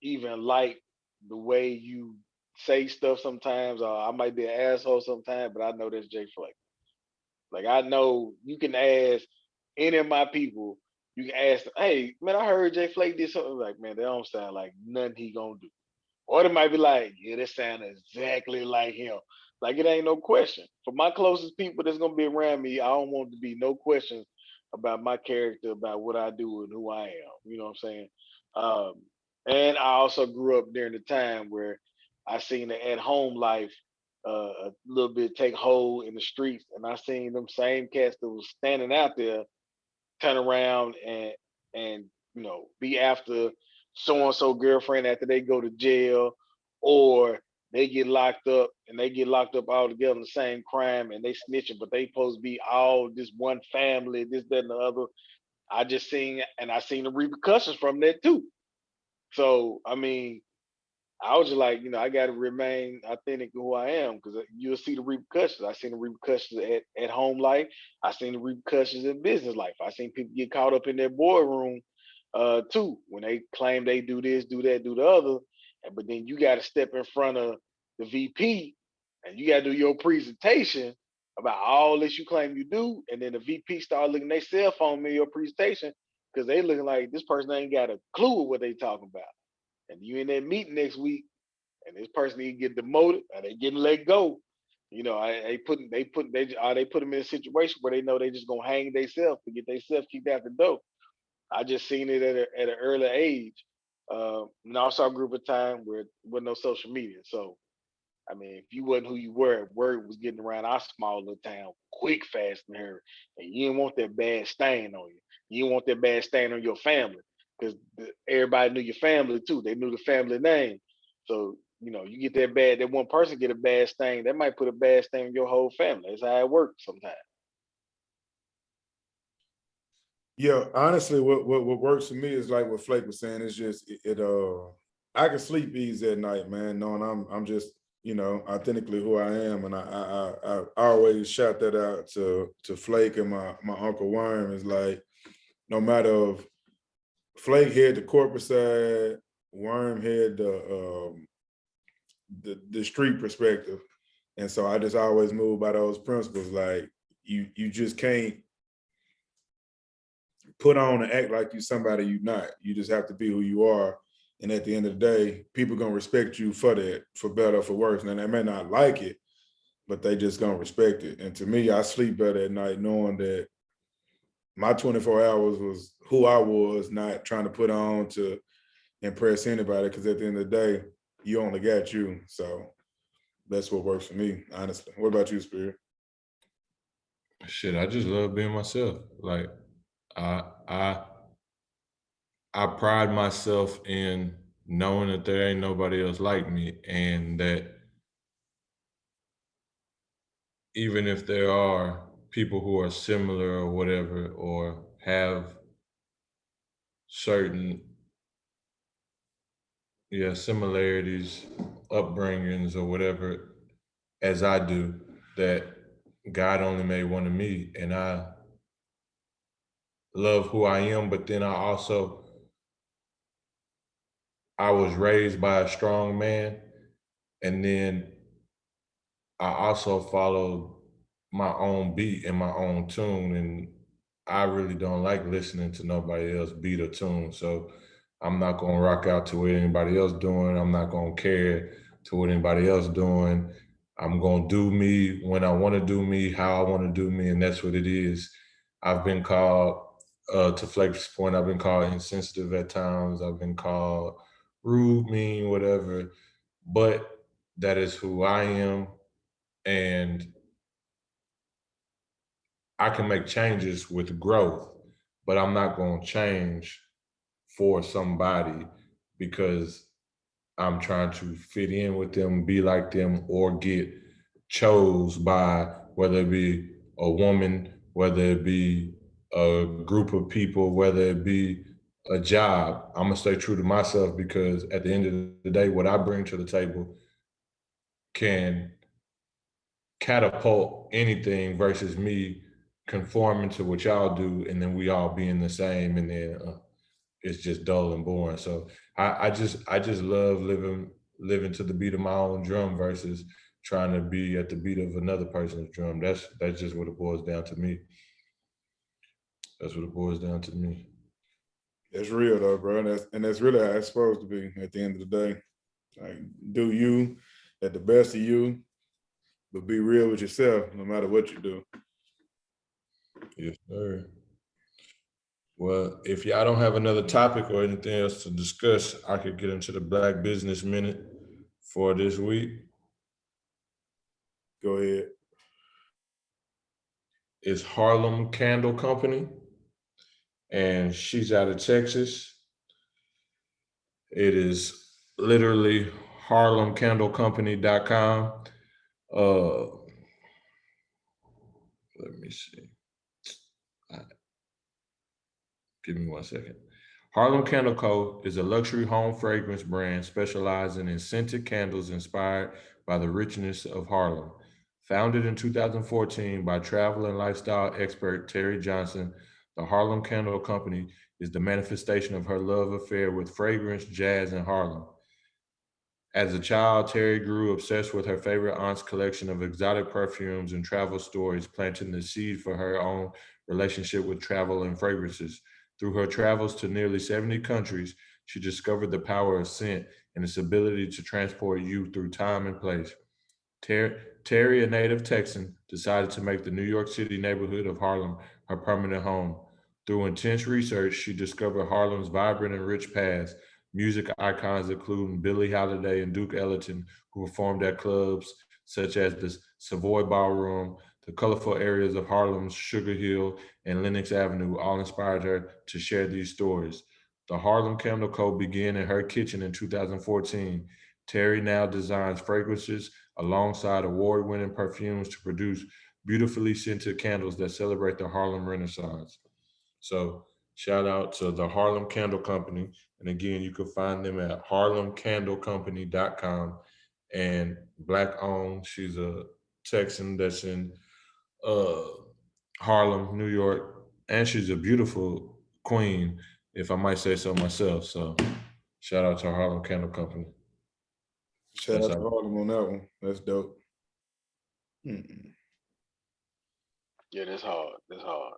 S2: even like the way you say stuff sometimes, or I might be an asshole sometimes, but I know that's Jay Flake. Like I know you can ask any of my people, you can ask them, hey man, I heard Jay Flake did something. Like, man, that don't sound like nothing he gonna do. Or they might be like, yeah, that sounds exactly like him. Like it ain't no question. For my closest people that's gonna be around me, I don't want to be no questions about my character, about what I do and who I am. You know what I'm saying? Um, and I also grew up during the time where I seen the at home life a little bit take hold in the streets, and I seen them same cats that was standing out there turn around and be after so and so girlfriend after they go to jail, or they get locked up and they get locked up all together in the same crime and they snitching, but they supposed to be all this one family, this, that, and the other. I seen the repercussions from that too. So I mean, I was just like, I got to remain authentic to who I am because you'll see the repercussions. I seen the repercussions at home life. I seen the repercussions in business life. I seen people get caught up in their boardroom too when they claim they do this, do that, do the other. But then you got to step in front of the VP and you got to do your presentation about all this you claim you do. And then the VP start looking their cell phone in your presentation because they looking like this person ain't got a clue what they talking about. And you in that meeting next week, and this person need to get demoted, or they getting let go. They put them in a situation where they know they just gonna hang themselves to get themselves kicked out the door. I just seen it at an early age. And also a group of time where there wasn't no social media. So I mean, if you wasn't who you were, word was getting around our small little town quick, fast, and hurry. And you didn't want that bad stain on you. You didn't want that bad stain on your family because everybody knew your family too. They knew the family name. So, you get that one person get a bad stain, that might put a bad stain on your whole family. That's how it works sometimes.
S3: Yeah, honestly, what works for me is like what Flake was saying. It's just I can sleep easy at night, man, knowing I'm just authentically who I am, and I always shout that out to Flake and my uncle Worm. Is like no matter if Flake had the corporate side, Worm had the street perspective, and so I just always move by those principles. Like you just can't put on and act like you somebody you're not. You just have to be who you are. And at the end of the day, people gonna respect you for that, for better or for worse. And they may not like it, but they just gonna respect it. And to me, I sleep better at night knowing that my 24 hours was who I was, not trying to put on to impress anybody. Because at the end of the day, you only got you. So that's what works for me, honestly. What about you, Spirit?
S1: Shit, I just love being myself. Like I I I pride myself in knowing that there ain't nobody else like me, and that even if there are people who are similar or whatever, or have certain similarities, upbringings, or whatever, as I do, that God only made one of me, and I love who I am. But then I was raised by a strong man, and then I also followed my own beat and my own tune, and I really don't like listening to nobody else beat or tune. So I'm not gonna rock out to what anybody else doing. I'm not gonna care to what anybody else doing. I'm gonna do me when I want to do me, how I want to do me, and that's what it is. I've been called, to Flake's point, I've been called insensitive at times. I've been called rude, mean, whatever. But that is who I am, and I can make changes with growth. But I'm not gonna change for somebody because I'm trying to fit in with them, be like them, or get chose by whether it be a woman, whether it be a group of people, whether it be a job. I'm gonna stay true to myself because at the end of the day, what I bring to the table can catapult anything versus me conforming to what y'all do and then we all being the same and then it's just dull and boring. So I just love living to the beat of my own drum versus trying to be at the beat of another person's drum. That's just what it boils down to me. That's what it boils down to me.
S3: That's real though, bro. And that's really how it's supposed to be at the end of the day. Like, do you at the best of you, but be real with yourself no matter what you do.
S1: Yes, sir. Well, if y'all don't have another topic or anything else to discuss, I could get into the Black Business Minute for this week.
S3: Go ahead.
S1: It's Harlem Candle Company, and she's out of Texas. It is literally harlemcandlecompany.com. Uh, let me see. Give me 1 second. Harlem Candle Co. is a luxury home fragrance brand specializing in scented candles inspired by the richness of Harlem. Founded in 2014 by travel and lifestyle expert Terry Johnson, the Harlem Candle Company is the manifestation of her love affair with fragrance, jazz, and Harlem. As a child, Terry grew obsessed with her favorite aunt's collection of exotic perfumes and travel stories, planting the seed for her own relationship with travel and fragrances. Through her travels to nearly 70 countries, she discovered the power of scent and its ability to transport you through time and place. Terry, a native Texan, decided to make the New York City neighborhood of Harlem her permanent home. Through intense research, she discovered Harlem's vibrant and rich past, music icons including Billie Holiday and Duke Ellington, who performed at clubs such as the Savoy Ballroom. The colorful areas of Harlem's Sugar Hill and Lenox Avenue all inspired her to share these stories. The Harlem Candle Co. began in her kitchen in 2014. Terry now designs fragrances alongside award-winning perfumes to produce beautifully scented candles that celebrate the Harlem Renaissance. So shout out to the Harlem Candle Company. And again, you can find them at harlemcandlecompany.com. And Black owned, she's a Texan that's in uh, Harlem, New York. And she's a beautiful queen, if I might say so myself. So shout out to Harlem Candle Company.
S3: Shout
S1: That's
S3: out to
S1: all.
S3: Harlem on that one. That's dope.
S2: Yeah, that's hard. That's hard.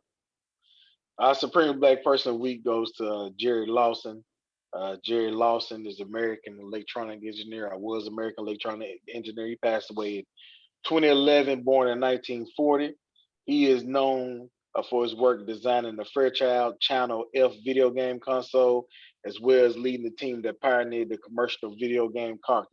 S2: Our Supreme Black Person of the Week goes to Jerry Lawson. Jerry Lawson is American electronic engineer. I was American electronic engineer. He passed away in 2011, born in 1940. He is known for his work designing the Fairchild Channel F video game console, as well as leading the team that pioneered the commercial video game cartridge.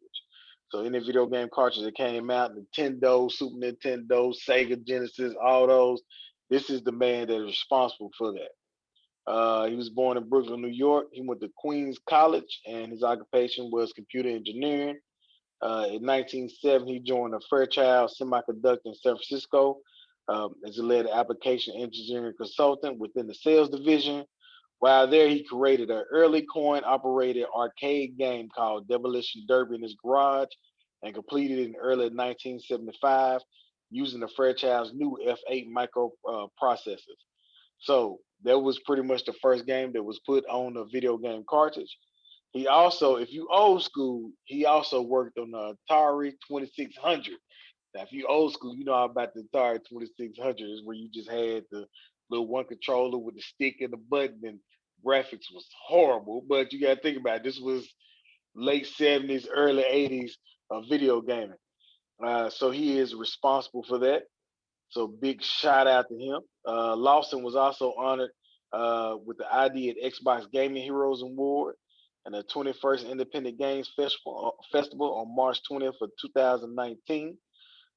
S2: So any video game cartridge that came out, Nintendo, Super Nintendo, Sega Genesis, all those, this is the man that is responsible for that. He was born in Brooklyn, New York. He went to Queens College, and his occupation was computer engineering. In 1970, he joined the Fairchild Semiconductor in San Francisco as a lead application engineering consultant within the sales division. While there, he created an early coin-operated arcade game called Demolition Derby in his garage and completed it in early 1975 using the Fairchild's new F8 microprocessors. So that was pretty much the first game that was put on a video game cartridge. He also, if you old school, he also worked on the Atari 2600. Now, if you old school, you know about the Atari 2600 is where you just had the little one controller with the stick and the button, and graphics was horrible. But you got to think about it. This was late 70s, early 80s. video gaming. So he is responsible for that. So big shout out to him. Lawson was also honored with the ID at Xbox Gaming Heroes Award and the 21st Independent Games Festival on March 20th of 2019.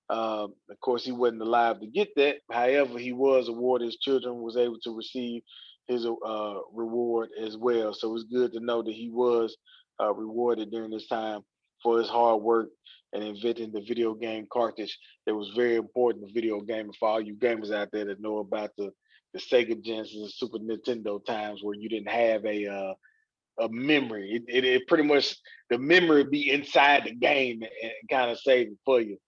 S2: Of course, he wasn't alive to get that. However, he was awarded. His children was able to receive his reward as well. So it's good to know that he was rewarded during this time for his hard work and inventing the video game cartridge that was very important to video gaming for all you gamers out there that know about the Sega Genesis and Super Nintendo times where you didn't have a memory. It pretty much the memory be inside the game and kind of save it for you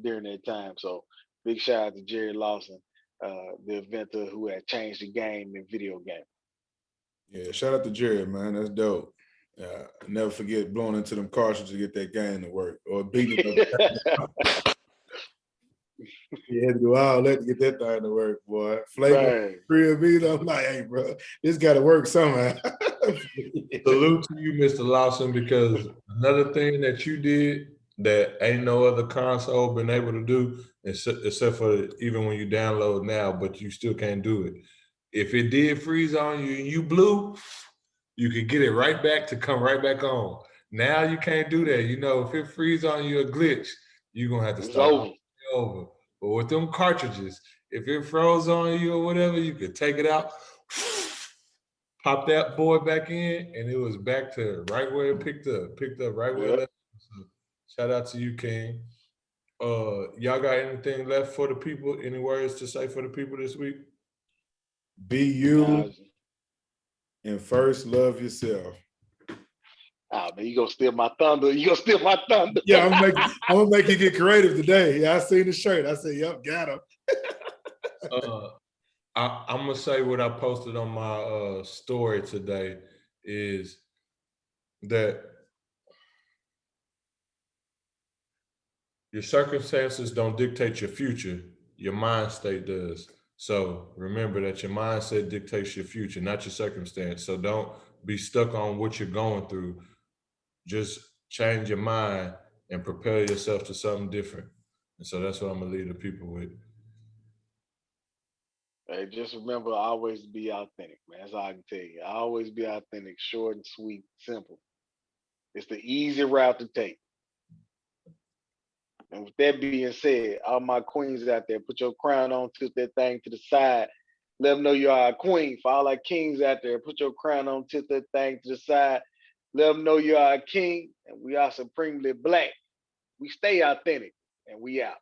S2: during that time. So big shout out to Jerry Lawson, the inventor who had changed the game in video game.
S3: Yeah, shout out to Jerry, man. That's dope. Never forget blowing into them cartridges to get that game to work or beating it up. You had to do all that to get that thing to work, boy. Flavor free of me, I'm like, hey, bro, this got to work somehow.
S1: Salute to you, Mr. Lawson, because another thing that you did that ain't no other console been able to do, except for even when you download now, but you still can't do it. If it did freeze on you and you blew, you could get it right back to come right back on. Now you can't do that. You know, if it freeze on you a glitch, you're going to have to start over. But with them cartridges, if it froze on you or whatever, you could take it out, pop that boy back in, and it was back to right where it picked up right where it left. So shout out to you, King. Y'all got anything left for the people? Any words to say for the people this week?
S3: Be you and first love yourself.
S2: Oh man, you gonna steal my thunder.
S3: Yeah, I'm gonna make you get creative today. Yeah, I seen the shirt. I said, yep, got him.
S1: I'm gonna say what I posted on my story today is that your circumstances don't dictate your future. Your mind state does. So remember that your mindset dictates your future, not your circumstance. So don't be stuck on what you're going through. Just change your mind and prepare yourself to something different. And so that's what I'm gonna leave the people with.
S2: Hey, just remember, always be authentic, man. That's all I can tell you. Always be authentic, short and sweet, simple. It's the easy route to take. And with that being said, all my queens out there, put your crown on, tilt that thing to the side. Let them know you are a queen. For all our kings out there, put your crown on, tilt that thing to the side. Let them know you are a king, and we are supremely black. We stay authentic, and we out.